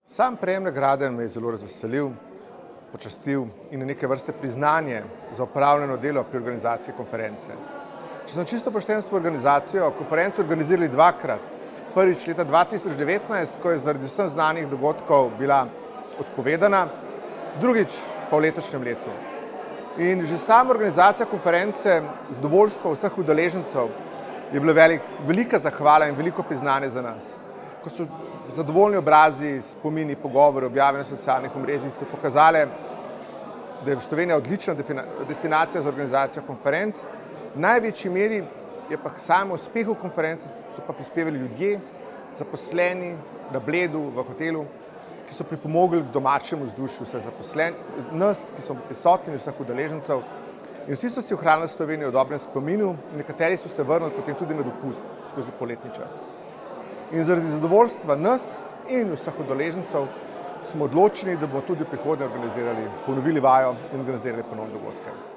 Sam prejem nagrade me je zelo razveselil, počastil in na neke vrste priznanje za opravljeno delo pri organizaciji konference. Če sem čisto pošten s to organizacijo, konferenco organizirali dvakrat. Prvič leta 2019, ko je zaradi vsem znanih dogodkov bila odpovedana, drugič pa v letošnjem letu. In že sama organizacija konference, zadovoljstvo vseh udeležencev je bila velika zahvala in veliko priznanje za nas. Ko so zadovoljni obrazi, spomini, pogovori, objave na socialnih omrežjih so pokazale, da je Slovenija odlična destinacija za organizacijo konferenc. V največji meri je pa k samemu uspehu konference so pa prispevali ljudje, zaposleni na Bledu, v hotelu, ki so pripomogli k domačemu vzdušju vseh zaposlenih, nas, ki smo prisotni, vseh udeležencev. In vsi so si ohranili Slovenijo v dobrem spominu, nekateri so se vrnili potem tudi na dopust skozi poletni čas. In zaradi zadovoljstva nas in vseh udeležencev smo odločeni, da bomo tudi v prihodnje ponovili vajo in organizirali ponovne dogodke.